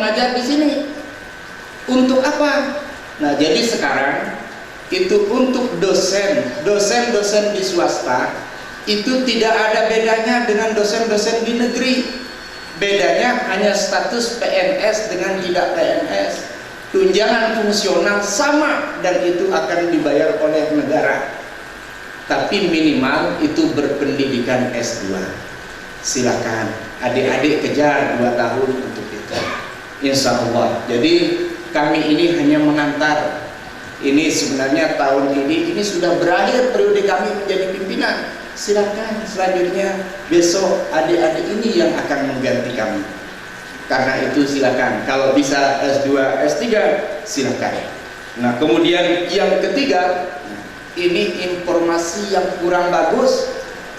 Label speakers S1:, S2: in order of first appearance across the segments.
S1: mengajar di sini. Untuk apa? Nah, jadi sekarang itu untuk dosen-dosen di swasta itu tidak ada bedanya dengan dosen-dosen di negeri. Bedanya hanya status PNS dengan tidak PNS. Tunjangan fungsional sama dan itu akan dibayar oleh negara. Tapi minimal itu berpendidikan S2. Silakan adik-adik kejar 2 tahun untuk itu. Insya Allah. Jadi kami ini hanya mengantar. Ini sebenarnya tahun ini sudah berakhir periode kami menjadi pimpinan. Silakan selanjutnya besok adik-adik ini yang akan mengganti kami. Karena itu silakan. Kalau bisa S2, S3 silakan. Nah, kemudian yang ketiga, ini informasi yang kurang bagus.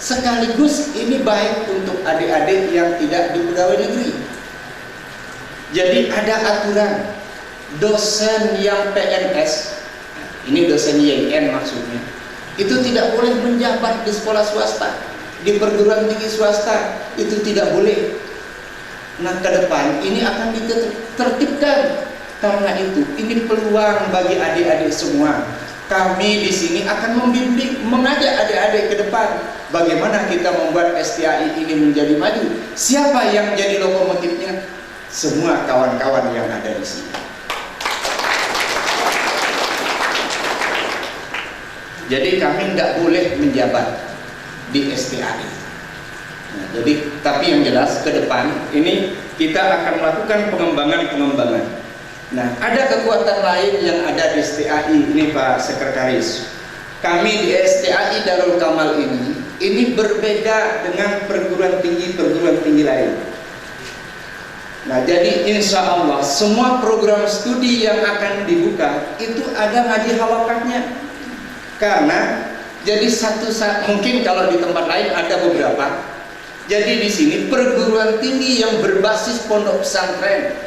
S1: Sekaligus ini baik untuk adik-adik yang tidak di pegawai negeri. Jadi ada aturan. Dosen yang PNS, ini dosen YN maksudnya, itu tidak boleh menjabat di sekolah swasta, di perguruan tinggi swasta, itu tidak boleh. Nah, ke depan ini akan ditertibkan. Karena itu, ini peluang bagi adik-adik semua. Kami di sini akan membimbing, mengajak adik-adik ke depan bagaimana kita membuat STAI ini menjadi maju. Siapa yang jadi lokomotifnya? Semua kawan-kawan yang ada di sini. Jadi kami tidak boleh menjabat di STAI. Nah, jadi tapi yang jelas ke depan ini kita akan melakukan pengembangan. Nah, ada kekuatan lain yang ada di STAI ini Pak Sekretaris. Kami di STAI Darul Kamal ini berbeda dengan perguruan tinggi lain. Nah, jadi insya Allah semua program studi yang akan dibuka itu ada ngaji hawakatnya. Karena jadi mungkin kalau di tempat lain ada beberapa. Jadi di sini perguruan tinggi yang berbasis pondok pesantren.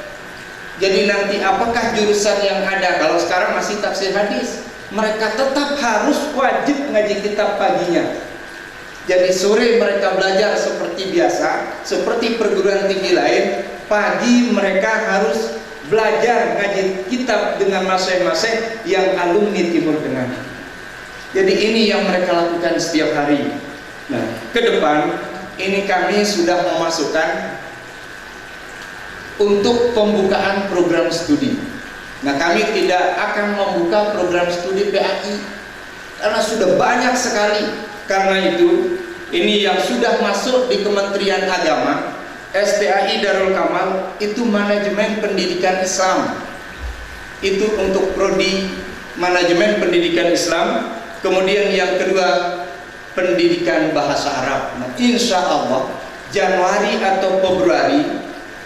S1: Jadi nanti apakah jurusan yang ada? Kalau sekarang masih tafsir hadis, mereka tetap harus wajib ngaji kitab paginya. Jadi sore mereka belajar seperti biasa, seperti perguruan tinggi lain. Pagi mereka harus belajar ngaji kitab dengan masing-masing yang alumni Timur Tengah. Jadi ini yang mereka lakukan setiap hari. Nah, ke depan ini kami sudah memasukkan untuk pembukaan program studi. Nah, kami tidak akan membuka program studi PAI karena sudah banyak sekali. Karena itu, ini yang sudah masuk di Kementerian Agama, STAI Darul Kamal itu manajemen pendidikan Islam. Itu untuk prodi manajemen pendidikan Islam. Kemudian yang kedua pendidikan bahasa Arab. Nah, insya Allah Januari atau Februari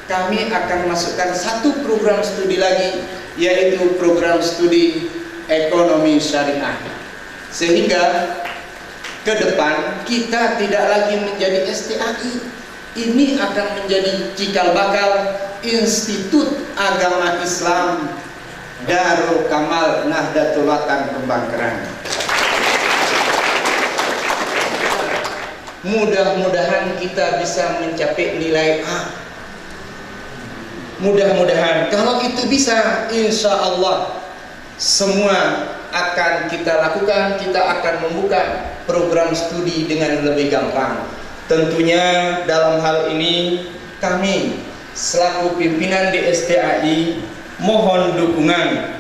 S1: kami akan masukkan satu program studi lagi, yaitu program studi ekonomi syariah. Sehingga ke depan kita tidak lagi menjadi STAI, ini akan menjadi cikal bakal Institut Agama Islam Darul Kamal Nahdlatul Ulama Kembang Kerang. Mudah-mudahan kita bisa mencapai nilai A. Mudah-mudahan kalau itu bisa, insya Allah semua akan kita lakukan. Kita akan membuka program studi dengan lebih gampang. Tentunya dalam hal ini kami selaku pimpinan di STAI mohon dukungan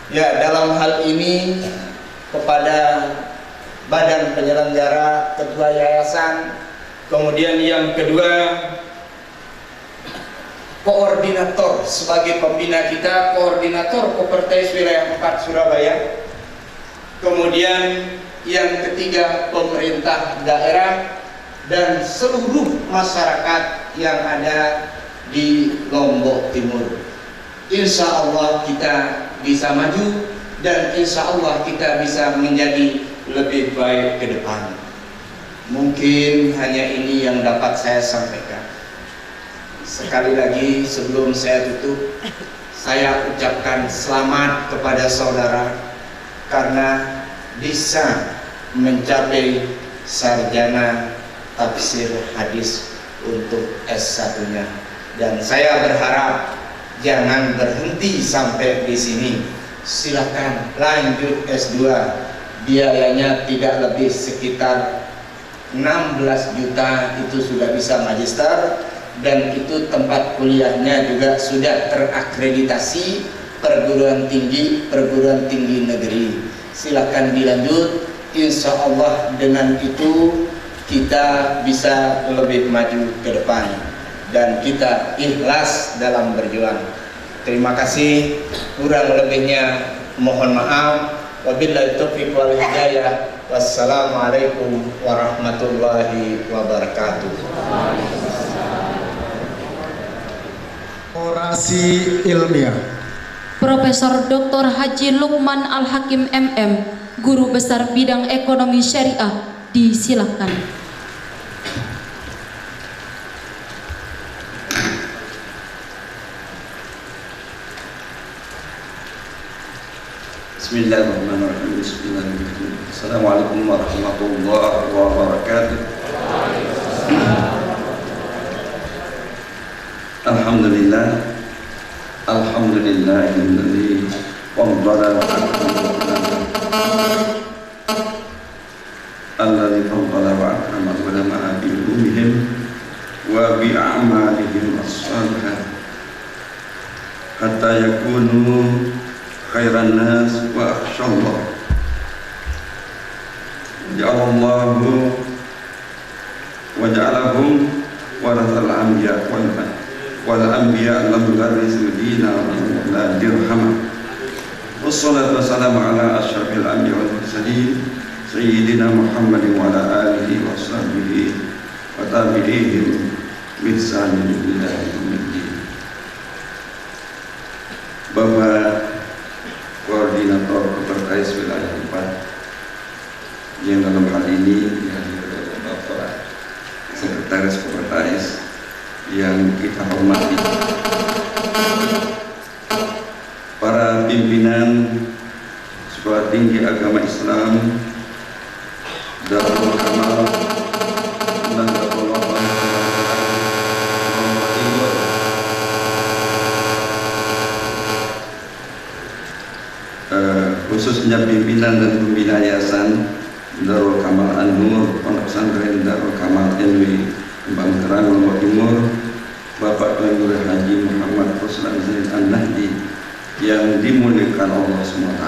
S1: ya dalam hal ini kepada badan penyelenggara, ketua yayasan, kemudian yang kedua koordinator sebagai pembina kita, koordinator Kopertais Wilayah 4 Surabaya, kemudian yang ketiga pemerintah daerah dan seluruh masyarakat yang ada di Lombok Timur. Insya Allah kita bisa maju dan insya Allah kita bisa menjadi lebih baik ke depan. Mungkin hanya ini yang dapat saya sampaikan. Sekali lagi sebelum saya tutup, saya ucapkan selamat kepada saudara karena bisa mencapai sarjana tafsir hadis untuk S1-nya. Dan saya berharap jangan berhenti sampai di sini. Silakan lanjut S2. Biayanya tidak lebih sekitar 16 juta, itu sudah bisa magister, dan itu tempat kuliahnya juga sudah terakreditasi perguruan tinggi negeri. Silakan dilanjut, insya Allah dengan itu kita bisa lebih maju ke depan dan kita ikhlas dalam berjuang. Terima kasih, kurang lebihnya mohon maaf. Wabillahi taufiq wal hidayah. Wassalamualaikum warahmatullahi wabarakatuh.
S2: Orasi ilmiah.
S3: Profesor Dr. Haji Lukman Al-Hakim MM, Guru Besar Bidang Ekonomi Syariah, disilakan.
S4: Bismillahirrahmanirrahim. Bismillahirrahmanirrahim. Assalamualaikum warahmatullahi wabarakatuh. Alhamdulillah. Alhamdulillahilladzi faddala alladzi faddala wa akrama ulama bi ilmihim wa bi a'malihim as-salihat hatta yakunu khairan nas wa akhsyallah. Ja'alallahu wa ja'alahum warathal anbiya wal anbiya lam yuwarrisu dina la dirham. Wassalatu wassalamu ala asyrafil anbiya wal mursalin sayyidina Muhammadin wa ala alihi wa sahbihi wa tabi'ihim bi ihsanin ila yaumiddin. Bapak Koordinator Kopertais Wilayah 4 yang dalam hal ini dihadir oleh Bapak Sekretaris Kopertais yang kita hormati, para pimpinan Sekolah Tinggi Agama Islam Darul Kamal dan Darul khususnya pimpinan dan pembina yayasan Darul Kamal An-Nur, Pondok Pesantren Darul Kamal NW Kembang Kerang, Lombok Timur, Bapak Tuan Guru Haji Muhammad Ruslan Zain An-Nahdi yang dimuliakan Allah SWT,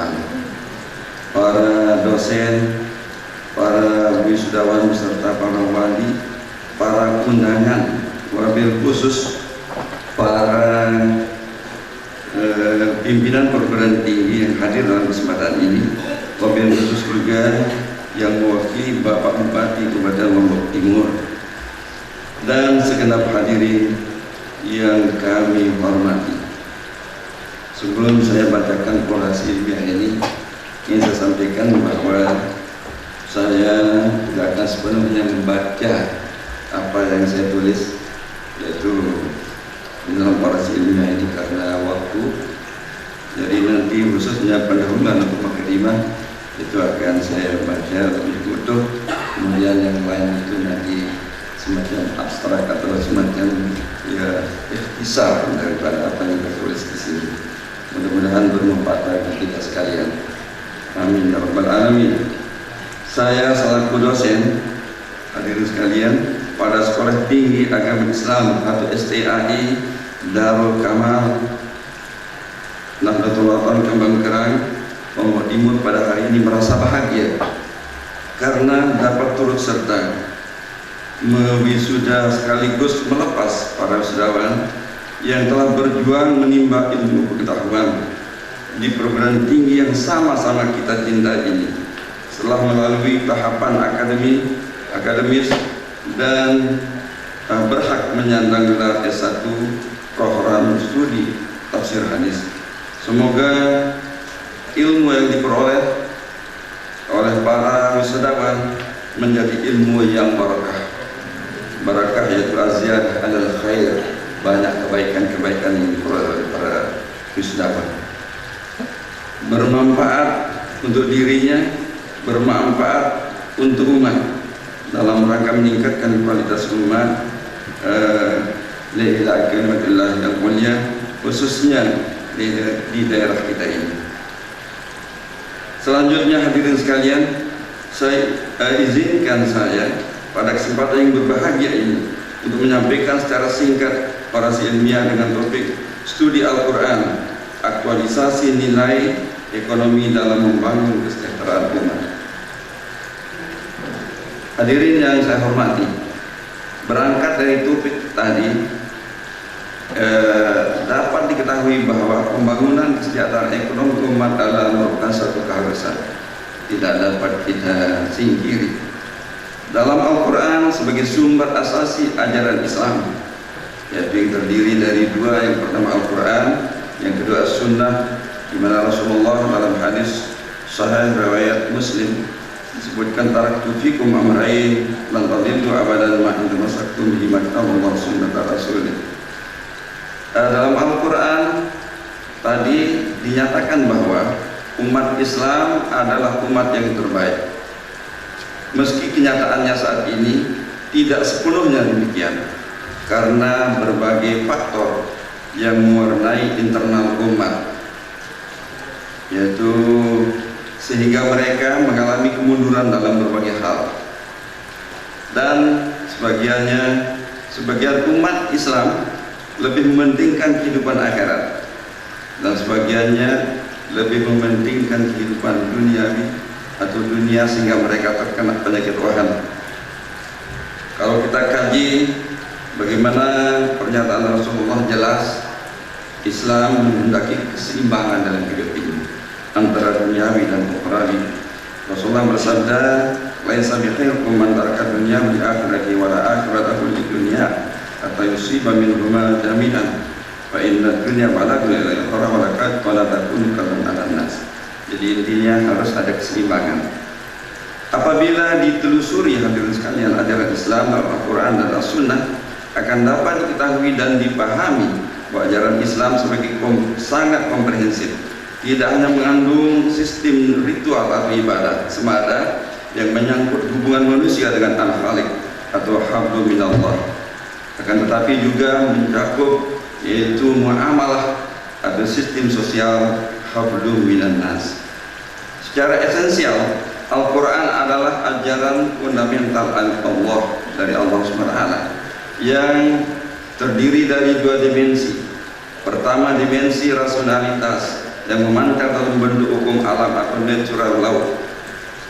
S4: para dosen, para wisudawan beserta para wali, para undangan, wabil khusus para pimpinan perguruan tinggi yang hadir dalam kesempatan ini, wabil khusus juga yang mewakili Bapak Bupati Kabupaten Lombok Timur dan segenap hadirin yang kami hormati. Sebelum saya bacakan orasi ilmiah ini, ingin saya sampaikan bahwa saya tidak akan sepenuhnya membaca apa yang saya tulis, yaitu dalam orasi ilmiah ini karena waktu. Jadi nanti khususnya pendahuluan untuk mukadimah itu akan saya baca lebih utuh, kemudian yang lain itu nanti semacam abstrak atau semacam ya ikhtisar daripada apa yang tertulis di sini. Mudah-mudahan bermanfaat bagi kita sekalian. Amin ya rabbal alamin. Saya selaku dosen, hadirin sekalian, pada Sekolah Tinggi Agama Islam atau STAI Darul Kamal Nahdlatul Wathon Kembang Kerang, Lombok Timur pada hari ini merasa bahagia karena dapat turut serta mewisuda sekaligus melepas para wisudawan yang telah berjuang menimba ilmu pengetahuan di perguruan tinggi yang sama-sama kita cintai ini, setelah melalui tahapan akademis dan berhak menyandang gelar S1 program studi tafsir hadis. Semoga ilmu yang diperoleh oleh para wisudawan menjadi ilmu yang barakah. Barakah yaitu aziyadah alal khair, banyak kebaikan-kebaikan yang diperoleh oleh para wisudawan, bermanfaat untuk dirinya, bermanfaat untuk umat dalam rangka meningkatkan kualitas umat, la ilaha illallah yang mulia, khususnya di daerah kita ini. Selanjutnya hadirin sekalian, izinkan saya pada kesempatan yang berbahagia ini untuk menyampaikan secara singkat orasi ilmiah dengan topik studi Al-Quran, aktualisasi nilai ekonomi dalam membangun kesejahteraan umat. Hadirin yang saya hormati, berangkat dari topik tadi, dapat diketahui bahwa pembangunan kesejahteraan ekonomi umat adalah merupakan satu keharusan, tidak dapat kita singkiri. Dalam Al-Quran sebagai sumber asasi ajaran Islam, yaitu yang terdiri dari dua, yang pertama Al-Quran, yang kedua As-Sunnah, di mana Rasulullah dalam hadis sahih riwayat Muslim disebutkan taraktu fikum amrayn lan tadillu abadan ma in tamassaktum bihi Allah sunnata rasulih. Dalam Al-Quran tadi dinyatakan bahwa umat Islam adalah umat yang terbaik. Meski kenyataannya saat ini tidak sepenuhnya demikian, karena berbagai faktor yang mewarnai internal umat, yaitu sehingga mereka mengalami kemunduran dalam berbagai hal. Dan sebagian umat Islam lebih mementingkan kehidupan akhirat, dan sebagiannya lebih mementingkan kehidupan duniawi atau dunia, sehingga mereka terkena penyakit wahana. Kalau kita kaji bagaimana pernyataan Rasulullah, jelas Islam menghendaki keseimbangan dalam hidup ini antara duniawi dan ukhrawi. Rasulullah bersabda, laisa bi khairukum man taraka dunya bi akhirati wa la akhiratahu lid dunya hatta yusiba minhuma jami'an fa inna dunya balagul ila al-akhirah wa la takunu kaman an-nas. Jadi intinya harus ada keseimbangan. Apabila ditelusuri hadirin sekalian ajaran Islam dalam Al-Quran dan As-Sunnah, akan dapat diketahui dan dipahami bahwa ajaran Islam sebagai sangat komprehensif, tidak hanya mengandung sistem ritual atau ibadah semata yang menyangkut hubungan manusia dengan Al-Khaliq atau hablu minallah, akan tetapi juga mencakup yaitu muamalah atau sistem sosial hablu minan nas. Secara esensial, Al-Quran adalah ajaran fundamental Allah dari Allah SWT yang terdiri dari dua dimensi. Pertama, dimensi rasionalitas yang memancar dalam bentuk hukum alam atau natural law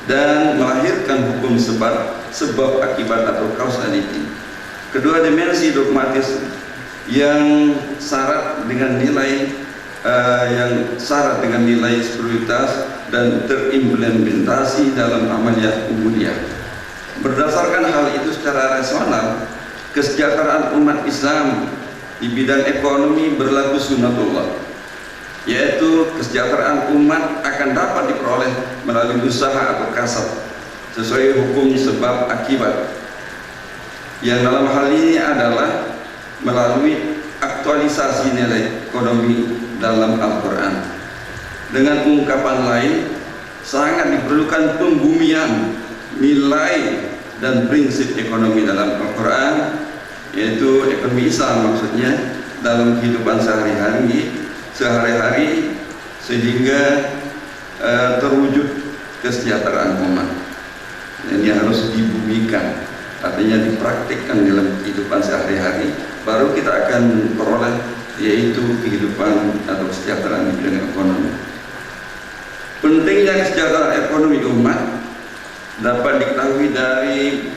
S4: dan melahirkan hukum sebab akibat atau causality. Kedua, dimensi dogmatis yang syarat dengan nilai spiritualitas dan terimplementasi dalam amaliyah ubudiyah. Berdasarkan hal itu secara rasional, kesejahteraan umat Islam di bidang ekonomi berlaku sunnatullah, yaitu kesejahteraan umat akan dapat diperoleh melalui usaha atau kasab sesuai hukum sebab akibat, yang dalam hal ini adalah melalui aktualisasi nilai ekonomi dalam Al-Quran. Dengan ungkapan lain, sangat diperlukan pembumian nilai dan prinsip ekonomi dalam Al-Quran, yaitu ekonomi Islam maksudnya, dalam kehidupan sehari-hari sehingga terwujud kesejahteraan umat. Dan ini harus dibumikan, artinya dipraktikkan dalam kehidupan sehari-hari, baru kita akan peroleh yaitu kehidupan atau kesejahteraan di bidang ekonomi. Pentingnya kesejahteraan ekonomi umat dapat diketahui dari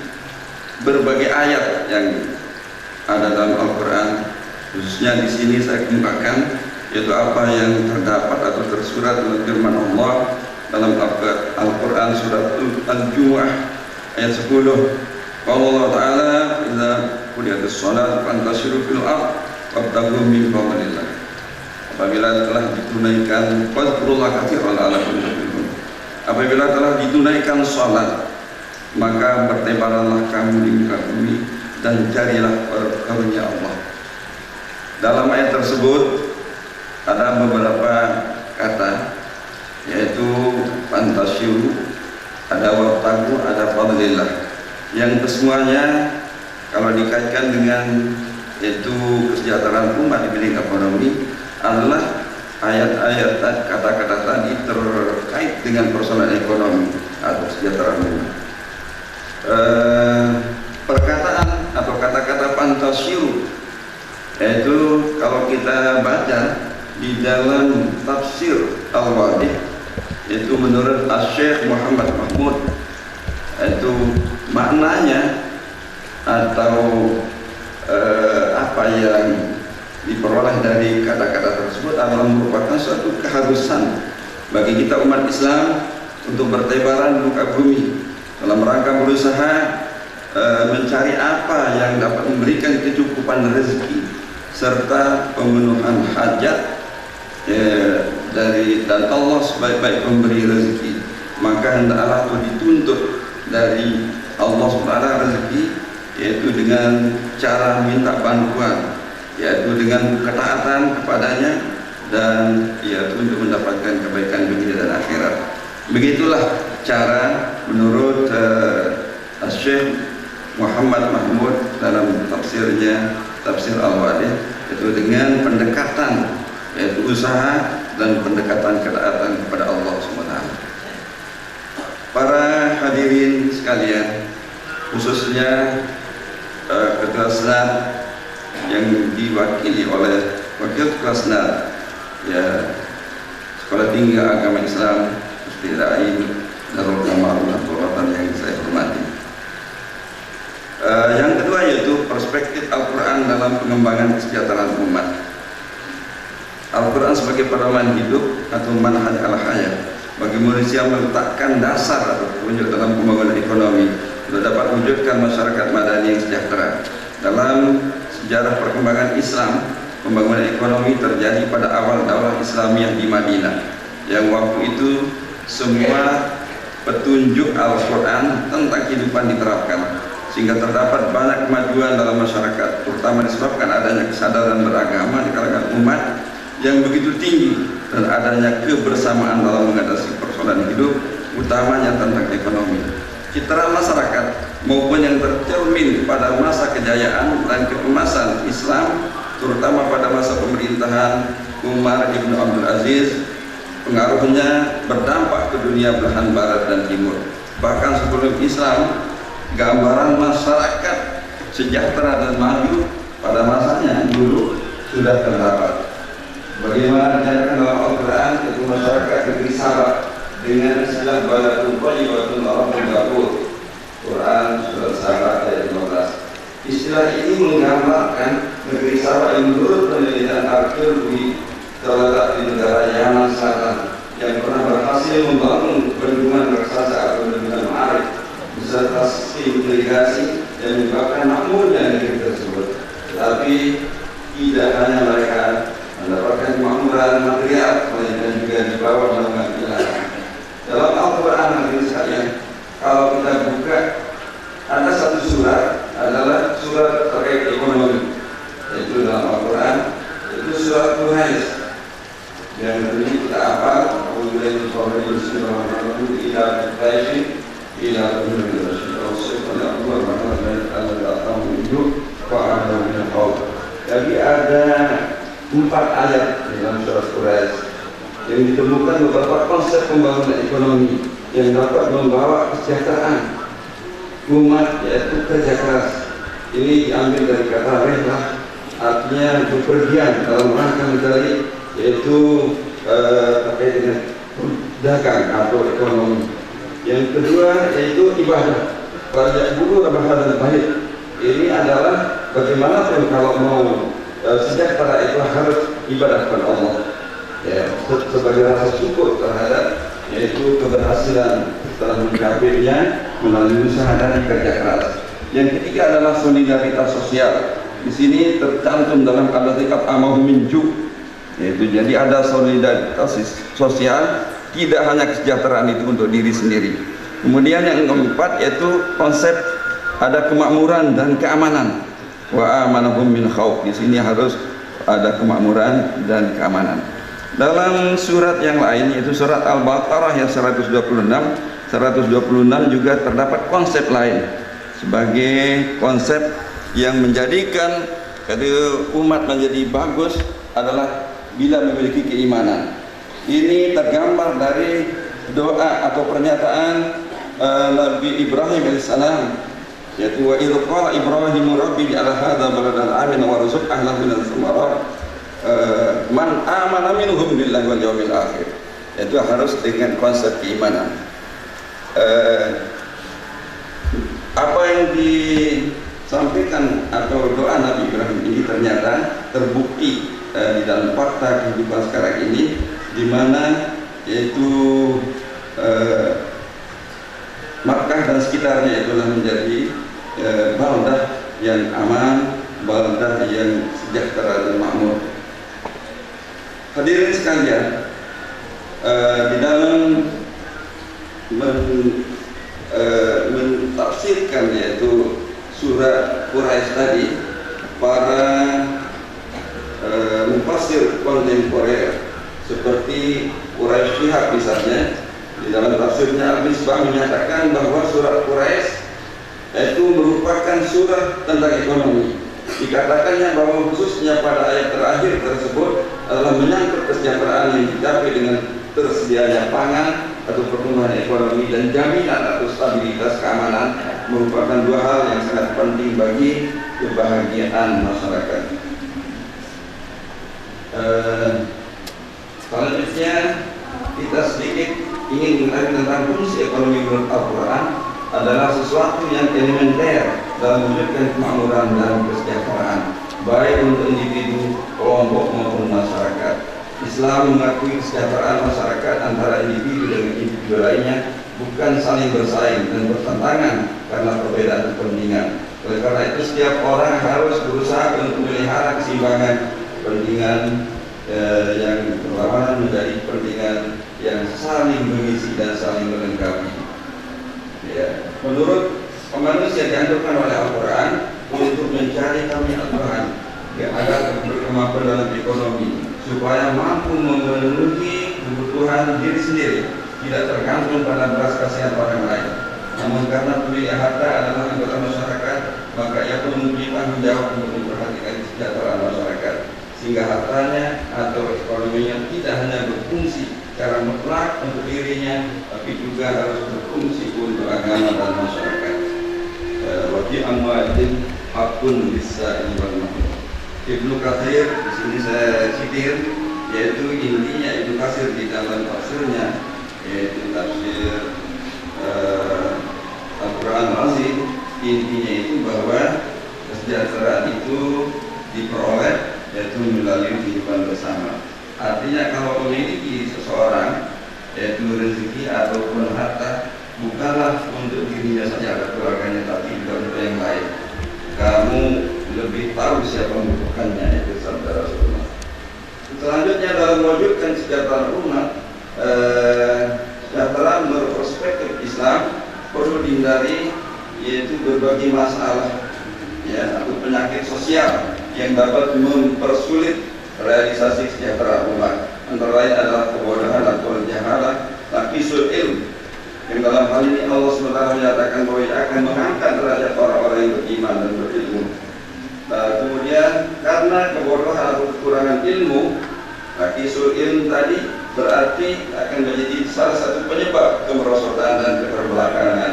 S4: berbagai ayat yang ada dalam Al-Quran. Khususnya di sini saya kemukakan yaitu apa yang terdapat atau tersurat dalam firman Allah dalam Al-Quran surat Al-Jumu'ah ayat 10. Allah Ta'ala idza qudiyatis shalat fantashiru fil ardh wabtaghu min fadlillah. Apabila telah ditunaikan apabila telah ditunaikan salat, maka bertebaranlah kamu di muka bumi dan carilah karunia Allah. Dalam ayat tersebut ada beberapa kata, yaitu fantasyiru, ada wabtaghu, ada fadlillah, yang kesemuanya kalau dikaitkan dengan yaitu kesejahteraan umat di bidang ekonomi adalah ayat-ayat kata-kata tadi terkait dengan persoalan ekonomi atau kesejahteraan umat. Perkataan atau kata-kata pantasyiru, yaitu kalau kita baca di dalam tafsir Al-Wadih, yaitu menurut Syekh Muhammad Mahmud, itu maknanya atau apa yang diperoleh dari kata-kata tersebut adalah merupakan suatu keharusan bagi kita umat Islam untuk bertebaran muka bumi dalam rangka berusaha mencari apa yang dapat memberikan kecukupan rezeki serta pemenuhan hajat dan Allah sebaik-baik pemberi rezeki. Maka hendaklah dituntut dari Allah SWT rezeki, yaitu dengan cara minta bantuan, yaitu dengan ketaatan kepadanya, dan yaitu untuk mendapatkan kebaikan dunia dan akhirat. Begitulah cara menurut Syekh Muhammad Mahmud dalam tafsirnya, tafsir Al-Wadih, yaitu dengan pendekatan, yaitu usaha dan pendekatan ketaatan kepada Allah SWT. Para hadirin sekalian, khususnya Ketua Senat yang diwakili oleh Wakil Ketua Senat, ya, Sekolah Tinggi Agama Islam Muslimin Darul Kamal Nabulatan yang saya hormati. Yang kedua yaitu perspektif Al-Quran dalam pengembangan kesejahteraan umat. Al-Quran sebagai pedoman hidup atau manhaj al-hayat bagi manusia meletakkan dasar atau petunjuk dalam pembangunan ekonomi untuk dapat mewujudkan masyarakat madani yang sejahtera. Dalam sejarah perkembangan Islam, pembangunan ekonomi terjadi pada awal daulah Islamiyah di Madinah, yang waktu itu semua petunjuk Al-Quran tentang kehidupan diterapkan, sehingga terdapat banyak kemajuan dalam masyarakat, terutama disebabkan adanya kesadaran beragama di kalangan umat yang begitu tinggi dan adanya kebersamaan dalam mengatasi persoalan hidup, utamanya tentang ekonomi. Citra masyarakat maupun yang tercermin pada masa kejayaan dan keemasan Islam, terutama pada masa pemerintahan Umar ibn Abdul Aziz, pengaruhnya berdampak ke dunia belahan barat dan timur. Bahkan sebelum Islam, gambaran masyarakat sejahtera dan maju pada masanya dulu sudah terdapat. Bagaimana dinyatakan dalam Al-Quran, yaitu masyarakat negeri Sabah dengan istilah baladun thayyibatun arabun ghafur. Quran surat Sabah ayat 15. Istilah ini menggambarkan negeri Sabah yang menurut penelitian arkeologi terletak di negara Yaman Selatan, yang pernah berhasil membangun bendungan raksasa atau bendungan Ma'arif beserta sistem irigasi yang menyebabkan makmurnya negeri tersebut. Tetapi tidak hanya mereka mendapatkan kemakmuran material, melainkan juga dibawa dalam ilahi. Dalam Al-Quran hadirin sekalian, kalau kita buka, ada satu surat adalah surat terkait ekonomi, yaitu dalam Al-Quran, yaitu surat Quraisy, yang tadi kita hafal, jadi ada 4 ayat dalam surat Quraisy yang ditemukan beberapa konsep pembangunan ekonomi yang dapat membawa kesejahteraan umat, yaitu kerja keras. Ini diambil dari kata rehlah, artinya bepergian dalam rangka mencari, yaitu terkait dengan dagang atau ekonomi. Yang kedua yaitu ibadah. Raja dulu dan baik. Ini adalah bagaimanapun kalau mau sejahtera itu harus ibadah kepada Allah, ya, sebagai rasa syukur terhadap yaitu keberhasilan setelah mencapainya melalui usaha dan kerja keras. Yang ketiga adalah solidaritas sosial. Di sini tercantum dalam al-latiqat amahu minju, yaitu jadi ada solidaritas sosial, tidak hanya kesejahteraan itu untuk diri sendiri. Kemudian yang keempat yaitu konsep ada kemakmuran dan keamanan. Wa amanahum min khauf. Di sini harus ada kemakmuran dan keamanan. Dalam surat yang lain yaitu surat Al-Baqarah yang 126 juga terdapat konsep lain sebagai konsep yang menjadikan umat menjadi bagus adalah bila memiliki keimanan. Ini tergambar dari doa atau pernyataan Nabi Ibrahim alaihissalam, yaitu wa idh qala Ibrahim rabbi ja'al hadza baladan amina warzuq ahlahu minaz thamarat man amana minhum billahi wal yawmil akhir. Itu harus dengan konsep keimanan. Apa yang disampaikan atau doa Nabi Ibrahim ini ternyata terbukti di dalam fakta kehidupan sekarang ini, di mana yaitu Makkah dan sekitarnya itulah menjadi baldah yang aman, baldah yang sejahtera dan makmur. Hadirin sekalian, di dalam mentafsirkan yaitu surah Quraisy tadi, para mufassir kontemporer seperti Quraisy Shihab misalnya, di dalam tafsirnya Al-Misbah menyatakan bahwa surat Quraisy itu merupakan surah tentang ekonomi. Dikatakannya bahwa khususnya pada ayat terakhir tersebut adalah menyangkut kesejahteraan yang dicapai dengan tersedianya pangan atau pertumbuhan ekonomi dan jaminan atau stabilitas keamanan, merupakan dua hal yang sangat penting bagi kebahagiaan masyarakat. Selanjutnya kita sedikit ingin mengenai tentang fungsi ekonomi menurut Al-Quran adalah sesuatu yang elementer dalam mewujudkan kemakmuran dan kesejahteraan, baik untuk individu, kelompok maupun masyarakat. Islam mengakui kesejahteraan masyarakat antara individu dengan individu lainnya bukan saling bersaing dan bertentangan karena perbedaan kepentingan. Oleh karena itu setiap orang harus berusaha untuk memelihara keseimbangan kepentingan yang berlawanan menjadi kepentingan yang saling mengisi dan saling melengkapi. Ya. Menurut manusia dianjurkan oleh Al-Quran untuk mencari kami Al-Quran agar berkemampuan dalam ekonomi, supaya mampu memenuhi kebutuhan diri sendiri, tidak tergantung pada belas kasihan orang lain. Namun karena pemilik harta adalah anggota masyarakat, maka ia pun memiliki tanggung jawab untuk memperhatikan kesejahteraan masyarakat, sehingga hartanya atau ekonominya tidak hanya berfungsi secara mutlak untuk dirinya, tapi juga harus berfungsi untuk agama dan masyarakat. Wajib amwalin hakun bisa wal mahrum. Ibnu Katsir, di sini saya citir, yaitu intinya Ibnu Katsir di dalam tafsirnya, yaitu tafsir Al-Quran Al-Azim, intinya itu bahwa kesejahteraan itu diperoleh yaitu melalui kehidupan bersama. Artinya kalau memiliki seseorang yaitu rezeki ataupun harta, bukanlah untuk dirinya saja atau keluarganya, tapi juga untuk yang lain. Kamu lebih tahu siapa membutuhkannya, itu sabda Rasulullah. Selanjutnya dalam mewujudkan kesejahteraan umat, kesejahteraan menurut perspektif Islam perlu dihindari yaitu berbagai masalah ya atau penyakit sosial yang dapat mempersulit realisasi kesejahteraan umat. Antara lain adalah kebodohan atau jahalah, naqisul ilm. Yang dalam hal ini Allah SWT menyatakan bahwa ia akan mengangkat derajat orang-orang yang beriman dan berilmu. Kemudian karena kebodohan atau kekurangan ilmu, naqisul ilm tadi berarti akan menjadi salah satu penyebab kemerosotan dan keterbelakangan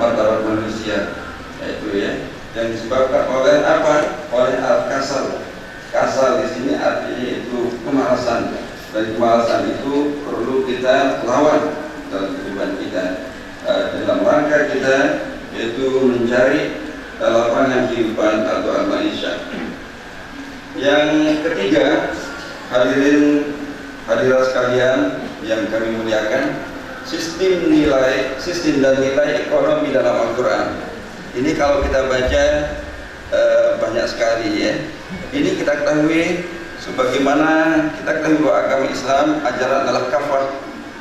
S4: martabat manusia, yaitu ya yang disebabkan oleh apa? Oleh al-kasal. Kasal di sini artinya itu kemalasan, dan kemalasan itu perlu kita lawan dalam kehidupan kita, dalam rangka kita yaitu mencari lapangan kehidupan atau al-maisha. Yang ketiga, hadirat sekalian yang kami muliakan, sistem dan nilai ekonomi dalam Al-Quran. Ini kalau kita baca banyak sekali ya. Ini kita ketahui, sebagaimana kita ketahui bahwa agama Islam ajaran adalah kafah.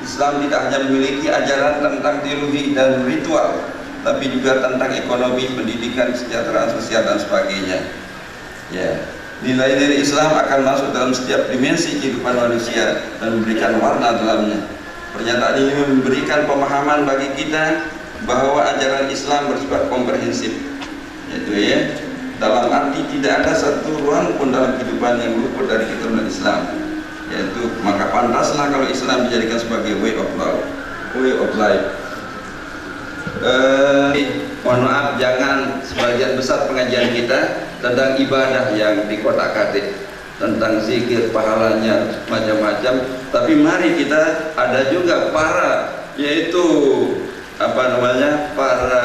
S4: Islam tidak hanya memiliki ajaran tentang teologi dan ritual, tapi juga tentang ekonomi, pendidikan, kesejahteraan sosial dan sebagainya. Ya, nilai-nilai Islam akan masuk dalam setiap dimensi kehidupan manusia dan memberikan warna dalamnya. Pernyataan ini memberikan pemahaman bagi kita bahwa ajaran Islam bersifat komprehensif, yaitu ya, dalam arti tidak ada satu ruang pun dalam kehidupan yang luput dari keturunan Islam. yaitu maka pantaslah kalau Islam dijadikan sebagai way of life. Mohon maaf, jangan sebagian besar pengajian kita tentang ibadah yang dikotak-katik, tentang zikir pahalanya macam-macam, tapi mari kita ada juga para para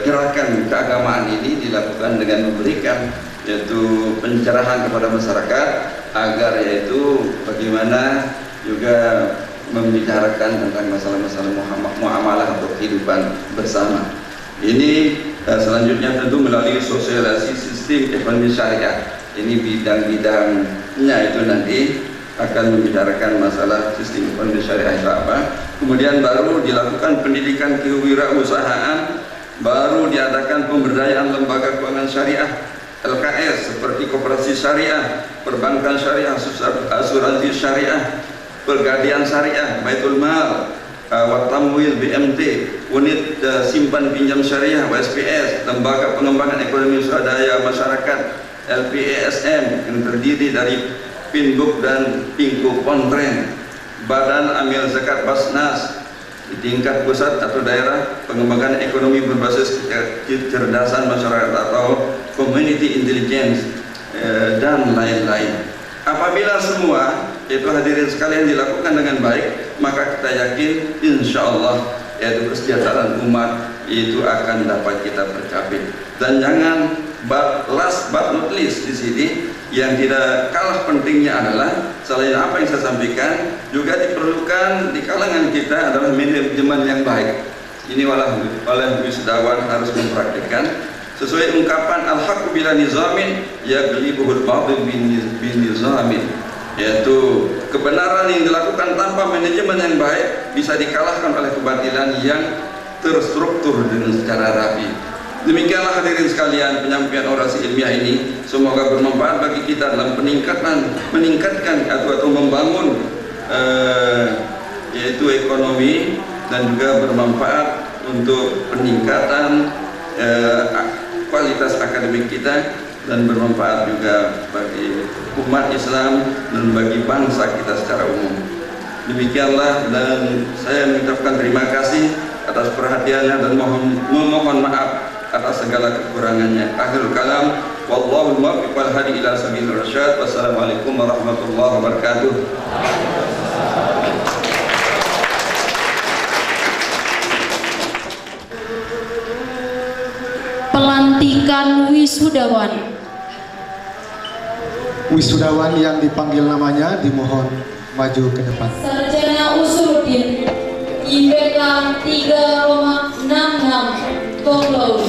S4: gerakan keagamaan ini dilakukan dengan memberikan yaitu pencerahan kepada masyarakat agar yaitu bagaimana juga membicarakan tentang masalah-masalah muamalah atau kehidupan bersama. Ini selanjutnya tentu melalui sosialisasi sistem ekonomi syariah. Ini bidang-bidangnya itu nanti akan membicarakan masalah sistem ekonomi syariah itu apa. Kemudian baru dilakukan pendidikan kewirausahaan, baru diadakan pemberdayaan lembaga keuangan syariah LKS seperti koperasi syariah, perbankan syariah, asuransi syariah, Pegadaian Syariah, Baitul Mal, Watamwil BMT, unit simpan pinjam syariah WSPS, lembaga pengembangan ekonomi swadaya masyarakat LPESM yang terdiri dari Pinbuk dan Pingko Pontren, Badan Amil Zakat Basnas di tingkat pusat atau daerah, pengembangan ekonomi berbasis kecerdasan masyarakat atau community intelligence dan lain-lain. Apabila semua itu hadirin sekalian dilakukan dengan baik, maka kita yakin insya Allah yaitu kesejahteraan umat itu akan dapat kita tercapai. Dan jangan last but not least di sini yang tidak kalah pentingnya adalah selain apa yang saya sampaikan juga diperlukan di kalangan kita adalah manajemen yang baik. Ini oleh wisudawan harus mempraktikkan sesuai ungkapan al-haqqu bila nizamin yaghlibuhul batil bin nizamin, yaitu kebenaran yang dilakukan tanpa manajemen yang baik bisa dikalahkan oleh kebatilan yang terstruktur dengan secara rapi. Demikianlah hadirin sekalian penyampaian orasi ilmiah ini, semoga bermanfaat bagi kita dalam meningkatkan atau membangun yaitu ekonomi dan juga bermanfaat untuk peningkatan kualitas akademik kita dan bermanfaat juga bagi umat Islam dan bagi bangsa kita secara umum. Demikianlah, dan saya mengucapkan terima kasih atas perhatiannya dan memohon maaf atas segala kekurangannya. Akhirul kalam, wallahu muwaffiq wal hadi ila sabilir rasyad. Wassalamualaikum warahmatullahi wabarakatuh.
S3: Pelantikan wisudawan.
S2: Wisudawan yang dipanggil namanya dimohon maju ke depan.
S3: Sarjana Usuluddin IPK 3,66 cum laude.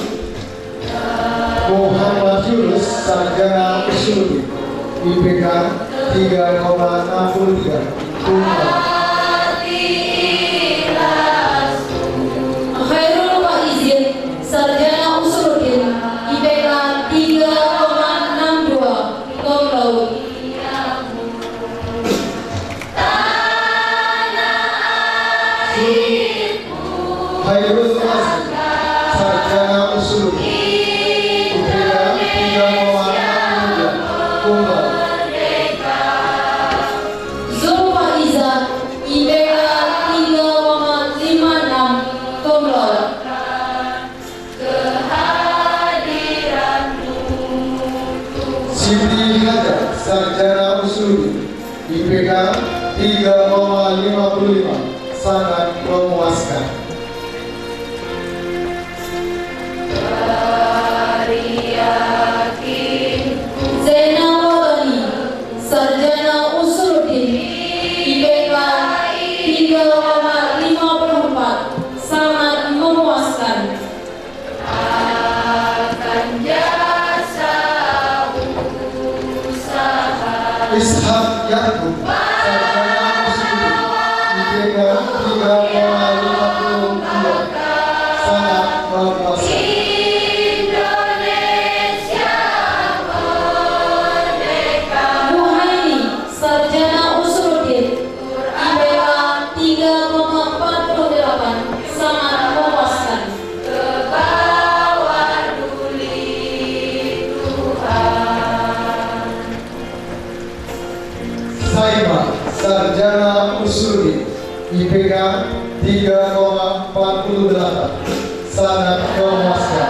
S2: Muhammad Yunus, sarjana Usuluddin IPK 3,63 cum laude.
S3: Khairul Faizin, sarjana Usuluddin IPK 3,62 cum laude.
S2: Khairul Faizin, sarjana Usuluddin IPK 3,62 cum laude.
S3: Zulfaiza IPK 3,56 cum laude.
S2: Siti Hajar, sarjana Usuluddin IPK 3,55 sangat memuaskan.
S3: Zainal Watani, sarjana Usuluddin IPK 3,54 sangat memuaskan.
S2: Ishak Yakub, sarjana Usuluddin IPK 3,52 sangat memuaskan.
S3: Muhaini, sarjana Usuluddin IPK 3,48 sangat memuaskan.
S2: Sarjana Usuli, IPK 3,48, sangat memuaskan.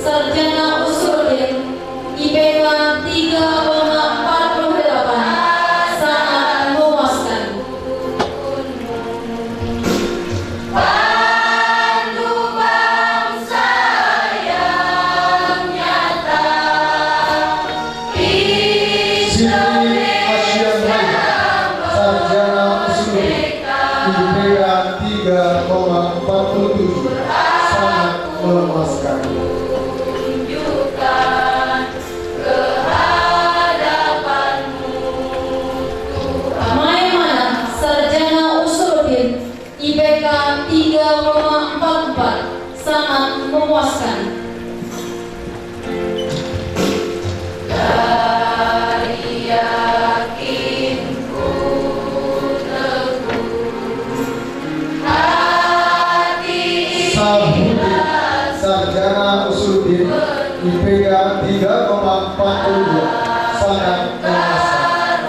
S3: Sarjana Usuluddin, IPK 3,48, sangat memuaskan.
S2: Siti Asyan Raya, Sarjana Usuli, IPK 3,47, sangat memuaskan.
S3: Maimana, Sarjana Usuluddin, IPK 3,44, sangat memuaskan.
S2: Sabudi, Sarjana Usuluddin, IPK 3,42, sangat memuaskan.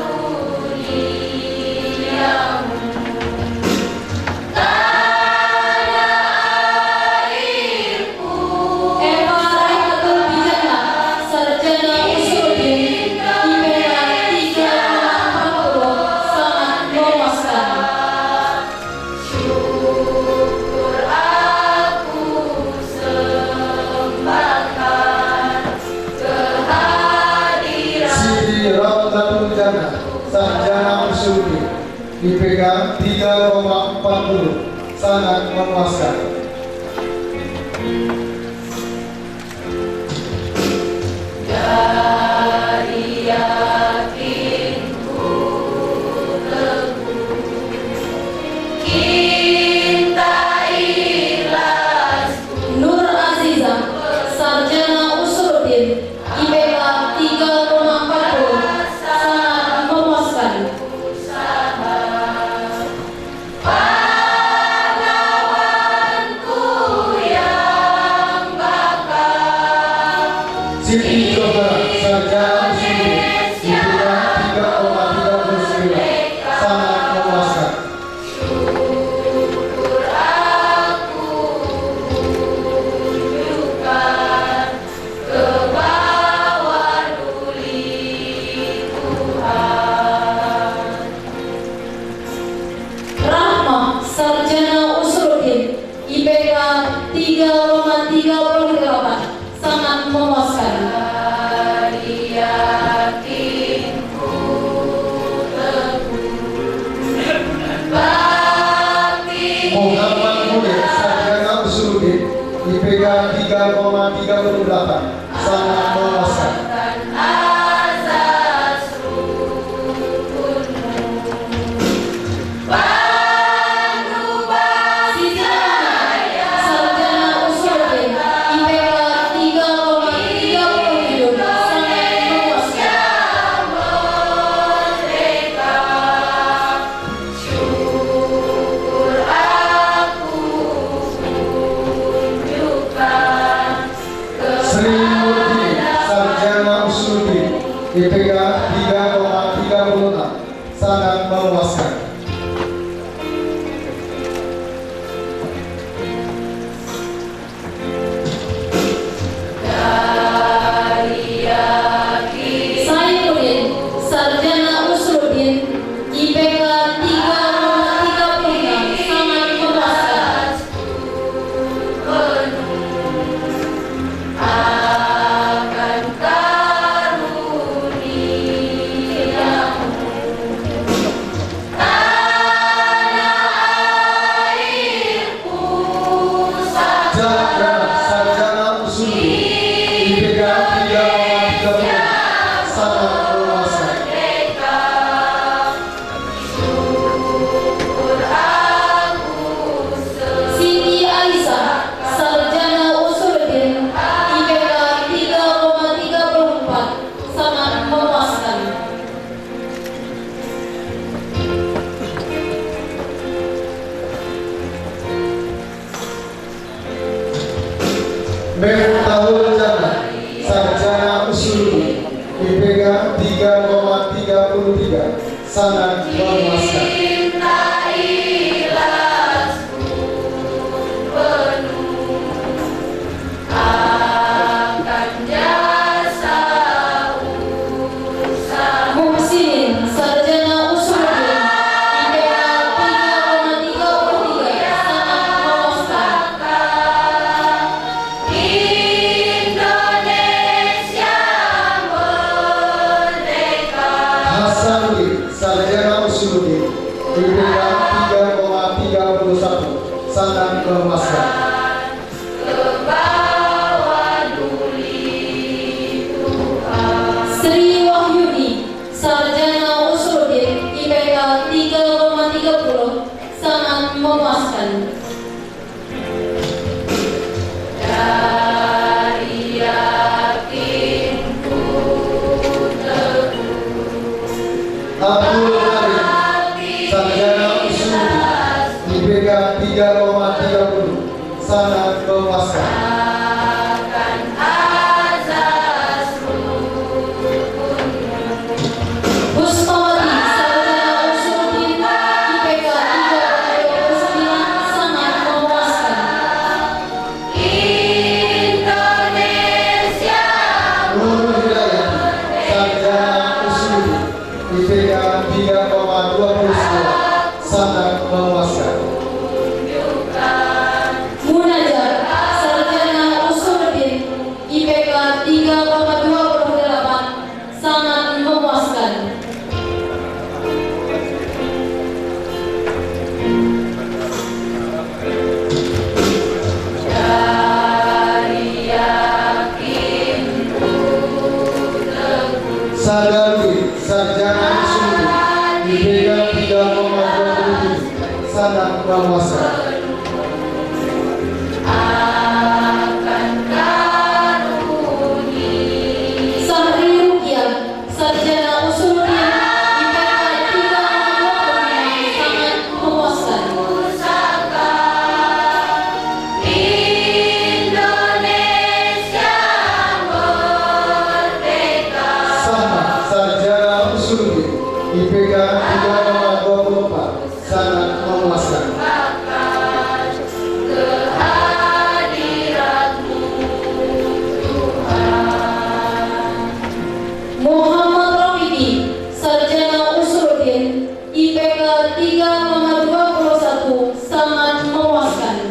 S3: Eva Raihatul Bijana, Sarjana Usuluddin, IPK 3,40, sangat memuaskan.
S2: Siti Rautatul Jannah, Sarjana Usuli, IPK 3,40, sangat memuaskan.
S3: Nur Aziza, Sarjana Usuluddin, IPK 3,40, sangat memuaskan.
S2: Siti Johara, Sarjana Usuli, IPK 3,39, sangat memuaskan.
S3: Rahma, Sarjana Usuluddin, IPK 3,38, sangat memuaskan.
S2: Muhammad Munir, Sarjana Usuluddin, IPK 3,38, sangat memuaskan.
S3: Siti Rana, Sarjana Usuluddin, IPK 3,37, sangat memuaskan.
S2: Sri Murti, Sarjana Usuluddin, IPK 3,36, sangat memuaskan.
S3: Saifuddin, Sarjana Usuluddin, IPK 3,36, sangat memuaskan.
S2: Miftahul Jannah, sarjana usuluddin, IPK 3,33, sangat memuaskan.
S3: Muhsin, sarjana usuluddin, IPK 3,33, sangat memuaskan.
S2: Hasanuddin, sarjana usuluddin, IPK 3,31, sangat memuaskan.
S3: Sri Wahyuni, sarjana usuluddin, IPK 3,30, sangat memuaskan.
S2: Abdul Karim, sarjana usuluddin, IPK 3,30, sangat memuaskan.
S3: Husnawati, sarjana usuluddin, IPK 3,29, sangat memuaskan.
S2: Nurul Hidayat, sarjana usuluddin, IPK 3,29, sangat memuaskan.
S3: Munajat, sarjana usuluddin, IPK 3,28, sangat memuaskan.
S2: Sadarudin, sarjana usuluddin, IPK 3,27, sangat memuaskan.
S3: Sahri Rukyah, sarjana usuluddin, IPK 3,25, sangat memuaskan.
S2: Sama, sarjana usuluddin, IPK 3,24, sangat memuaskan.
S3: Muhammad Rafidi, sarjana usuluddin, IPK 3,21, sangat memuaskan.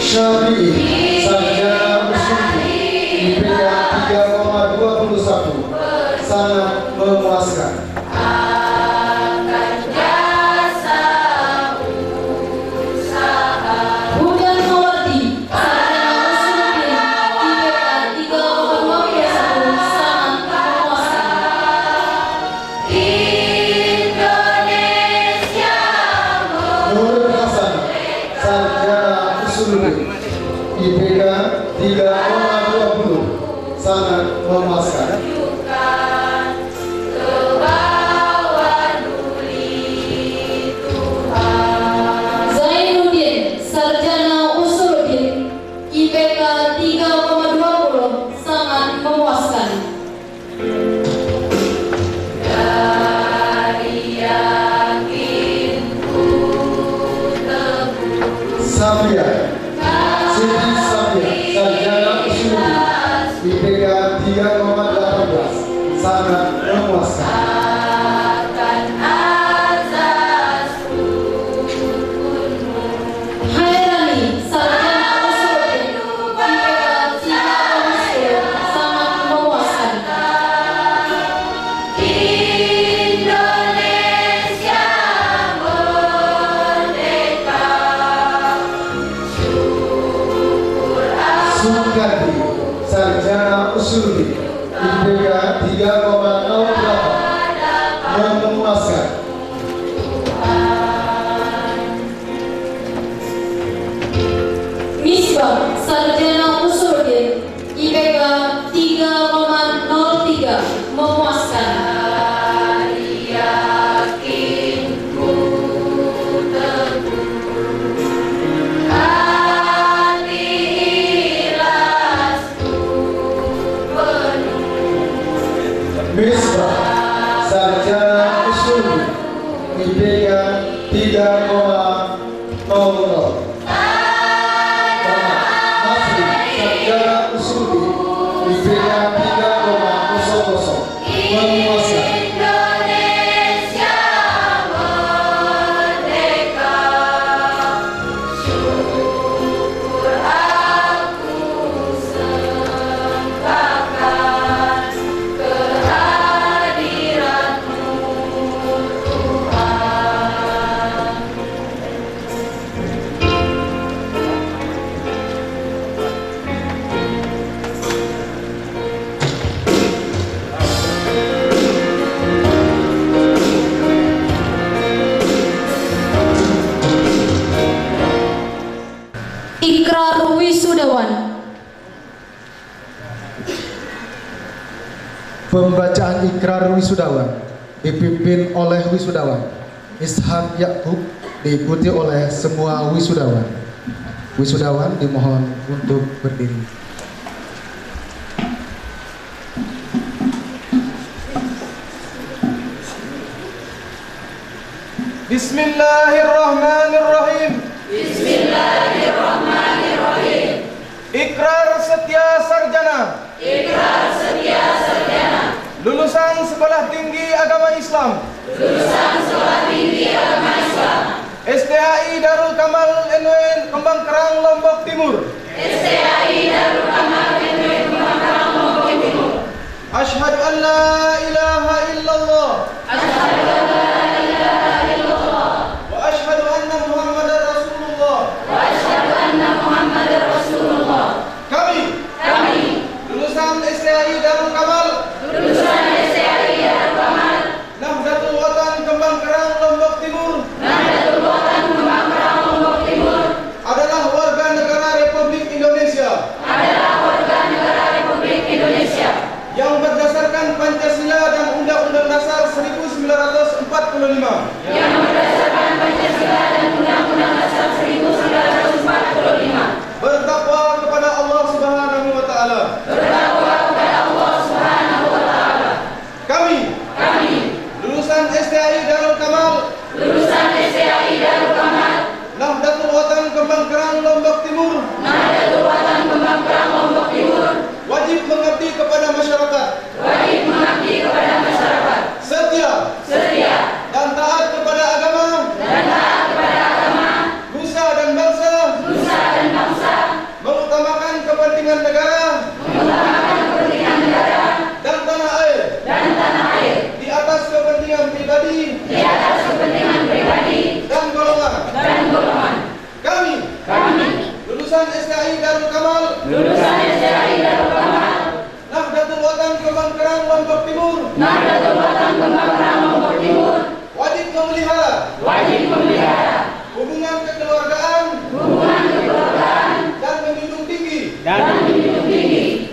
S2: Syafi'i, sarjana usuluddin, IPK 3,21, sangat memuaskan.
S3: Hudan Mawardi, sarjana usuluddin, IPK 3,21, sangat memuaskan.
S2: Nurul Hasan, sarjana usuluddin, IPK 3,20, sangat memuaskan.
S3: Zainuddin, sarjana usuluddin, IPK 3,20, sangat memuaskan.
S2: Sabia, Siti Sabia, sarjana usuluddin, IPK 3,18, sangat memuaskan.
S3: Hairani, sarjana usuluddin, IPK 3,10, sangat memuaskan.
S2: Sukadi, sarjana usuluddin, IPK 3,08, memuaskan.
S3: Misbah, sarjana usuluddin, IPK 3,03, memuaskan.
S2: IPK 3,00. Masri Sarjana Usuluddin IPK 3,00. Menguasai.
S3: Ikrar wisudawan.
S2: Pembacaan ikrar wisudawan dipimpin oleh wisudawan Ishak Yakub, diikuti oleh semua wisudawan. Wisudawan dimohon untuk berdiri.
S5: Bismillahirrahmanirrahim. Ikrar setia sarjana. Lulusan Sekolah Tinggi Agama Islam. STHI Darul Kamal NW Kembang Kerang Lombok Timur. Asyhadu an la ilaha illallah. Wa asyhadu anna Muhammadar Rasulullah. Kami lulusan STHI Darul Kamal. Nahdlatul Watan Kembang Kerang Lombok Timur. Adalah warga negara Republik Indonesia. Yang berdasarkan Pancasila dan Undang-Undang Dasar 1945. Bertakwa kepada Allah Subhanahu wa taala. Kami lulusan STHI Darul Kamal. Nahdlatul Watan Kembang Kerang Lombok Timur. Wajib mengabdi kepada masyarakat. Setia dan taat kepada agama. Nusa dan bangsa. Mengutamakan kepentingan negara. Dan tanah air. Di atas kepentingan pribadi. Dan golongan. Kami lulusan STHI Darul Kamal. Nahdlatul Watan Kembang Kerang Lombok Timur. Wajib memelihara hubungan kekeluargaan dan menjunjung tinggi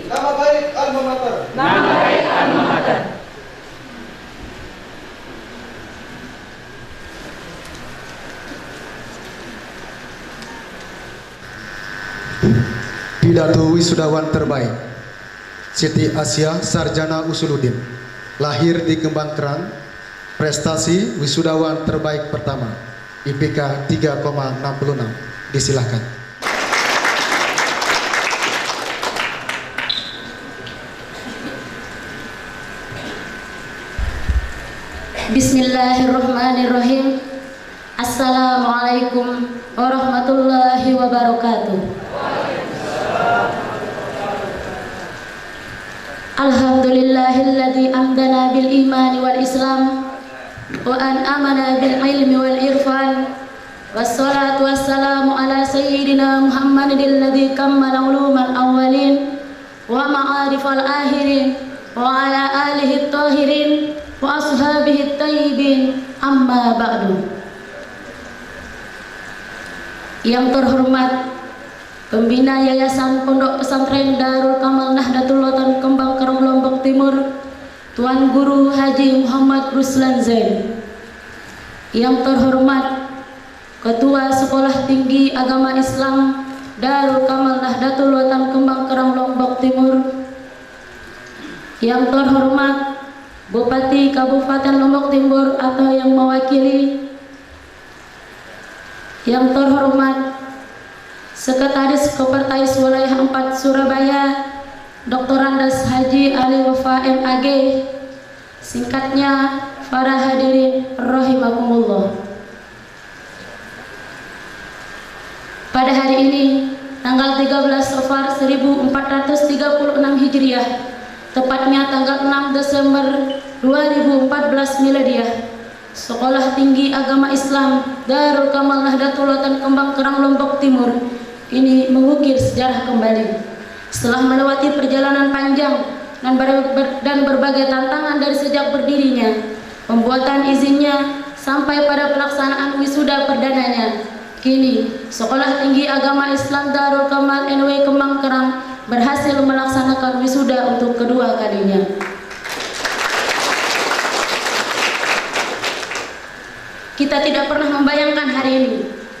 S5: nama baik alma mater.
S2: Pidato wisudawan terbaik. Siti Asia Sarjana Usuluddin, lahir di Kembang Kerang, prestasi wisudawan terbaik pertama, IPK 3,66. Disilahkan.
S6: Bismillahirrahmanirrahim. Assalamualaikum warahmatullahi wabarakatuh. Alhamdulillahilladzi amdana bil imani wal islam wa an'amana bil ilmi wal irfan. Wassalatu wassalamu ala sayyidina Muhammadin alladzi kammala ulumal awwalin wa ma'arifal akhirin wa ala alihi tahirin wa ashabihi tayyibin, amma ba'du. Yang terhormat Pembina Yayasan Pondok Pesantren Darul Kamal Nahdlatul Watan Kembang Kerang Lombok Timur, Tuan Guru Haji Muhammad Ruslan Zain. Yang terhormat Ketua Sekolah Tinggi Agama Islam Darul Kamal Nahdlatul Watan Kembang Kerang Lombok Timur. Yang terhormat Bupati Kabupaten Lombok Timur atau yang mewakili, yang terhormat Sekretaris Kopertais Wilayah 4 Surabaya, Dr. Andes Haji Ali Wafa MAG, singkatnya para hadirin rahimakumullah. Pada hari ini, tanggal 13 Safar 1436 Hijriah, tepatnya tanggal 6 Desember 2014 Miladiah, Sekolah Tinggi Agama Islam Darul Kamal Nahdlatul Ulama Kembang Kerang Lombok Timur ini mengukir sejarah kembali. Setelah melewati perjalanan panjang dan berbagai tantangan dari sejak berdirinya, pembuatan izinnya sampai pada pelaksanaan wisuda perdananya, kini Sekolah Tinggi Agama Islam Darul Kamal NW Kembang Kerang berhasil melaksanakan wisuda untuk kedua kalinya. Kita tidak pernah membayangkan hari ini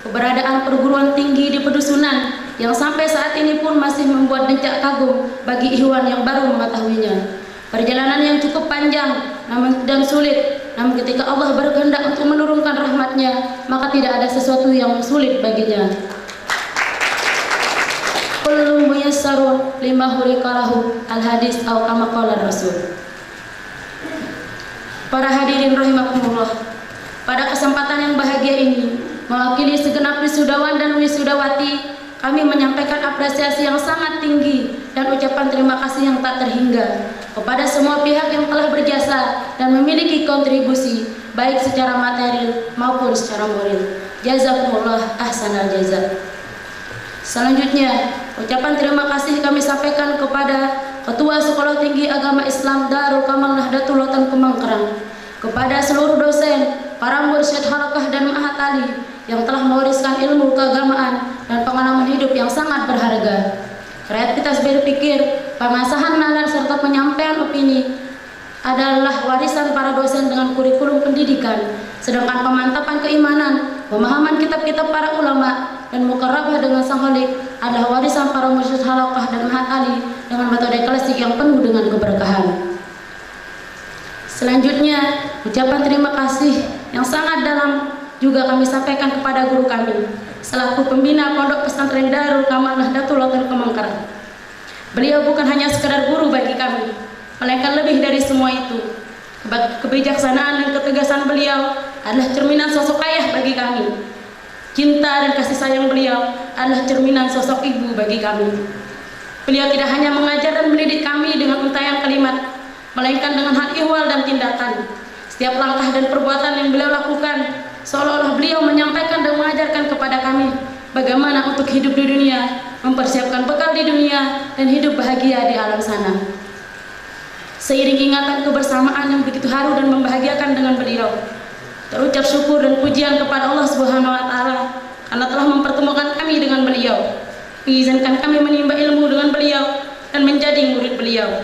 S6: keberadaan perguruan tinggi di pedusunan yang sampai saat ini pun masih membuat decak kagum bagi Ikhwan yang baru mengetahuinya. Perjalanan yang cukup panjang dan sulit, namun ketika Allah berkehendak untuk menurunkan rahmatnya, maka tidak ada sesuatu yang sulit baginya. Kullu muyassarun lima hulikalahu al-hadis atau kama qala Rasul. Para hadirin rahimakumullah, pada kesempatan yang bahagia ini, mewakili segenap wisudawan dan wisudawati, kami menyampaikan apresiasi yang sangat tinggi dan ucapan terima kasih yang tak terhingga kepada semua pihak yang telah berjasa dan memiliki kontribusi baik secara material maupun secara moral. Jazakumullah ahsanal jaza. Selanjutnya, ucapan terima kasih kami sampaikan kepada Ketua Sekolah Tinggi Agama Islam Darul Kamal Nahdlatul Ulama Kembang Kerang, kepada seluruh dosen, para mursyid halaqah dan ma'had ali yang telah mewariskan ilmu keagamaan dan pengalaman hidup yang sangat berharga. Kreativitas berpikir, pemasahan nalar serta penyampaian opini adalah warisan para dosen dengan kurikulum pendidikan, sedangkan pemantapan keimanan, pemahaman kitab-kitab para ulama dan muqarrabah dengan sang khalik adalah warisan para mursyid halaqah dan ma'had ali dengan metode klasik yang penuh dengan keberkahan. Selanjutnya, ucapan terima kasih yang sangat dalam juga kami sampaikan kepada guru kami selaku pembina Pondok Pesantren Darul Kamal Nahdlatul Ulama Kembang Kerang. Beliau bukan hanya sekedar guru bagi kami, melainkan lebih dari semua itu. Kebijaksanaan dan ketegasan beliau adalah cerminan sosok ayah bagi kami. Cinta dan kasih sayang beliau adalah cerminan sosok ibu bagi kami. Beliau tidak hanya mengajar dan mendidik kami dengan untayan kalimat, melainkan dengan hal ihwal dan tindakan. Setiap langkah dan perbuatan yang beliau lakukan seolah-olah beliau menyampaikan dan mengajarkan kepada kami bagaimana untuk hidup di dunia, mempersiapkan bekal di dunia, dan hidup bahagia di alam sana. Seiring ingatan kebersamaan yang begitu haru dan membahagiakan dengan beliau, terucap syukur dan pujian kepada Allah Subhanahu wa Ta'ala karena telah mempertemukan kami dengan beliau, mengizinkan kami menimba ilmu dengan beliau dan menjadi murid beliau.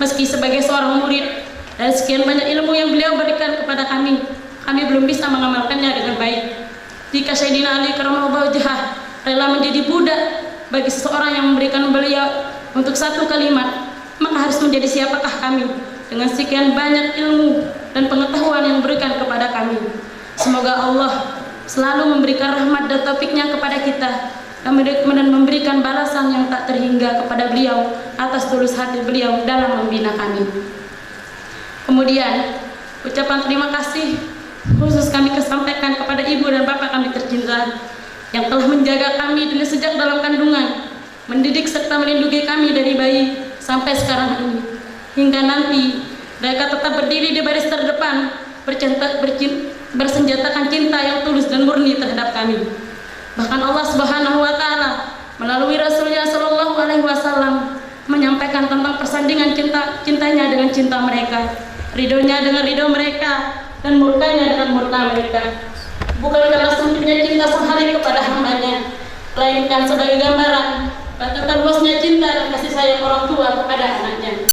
S6: Meski sebagai seorang murid dari sekian banyak ilmu yang beliau berikan kepada kami belum bisa mengamalkannya dengan baik. Jika Sayyidina Ali karramallahu wajhah rela menjadi budak bagi seseorang yang memberikan beliau untuk satu kalimat, maka harus menjadi siapakah kami dengan sekian banyak ilmu dan pengetahuan yang diberikan kepada kami. Semoga Allah selalu memberikan rahmat dan taufiknya kepada kita dan memberikan balasan yang tak terhingga kepada beliau atas tulus hati beliau dalam membina kami. Kemudian, ucapan terima kasih khusus kami kesampaikan kepada ibu dan bapak kami tercinta yang telah menjaga kami dari sejak dalam kandungan, mendidik serta melindungi kami dari bayi sampai sekarang ini. Hingga nanti mereka tetap berdiri di baris terdepan, bersenjatakan cinta yang tulus dan murni terhadap kami. Bahkan Allah Subhanahu wa Ta'ala melalui Rasulnya Shallallahu Alaihi Wasallam menyampaikan tentang persandingan cintanya dengan cinta mereka, ridhonya dengan ridho mereka, dan murkanya dengan murka mereka. Bukan karena sempitnya cinta sang Khalik kepada hambanya, melainkan sebagai gambaran betapa luasnya cinta dan kasih sayang orang tua kepada anaknya.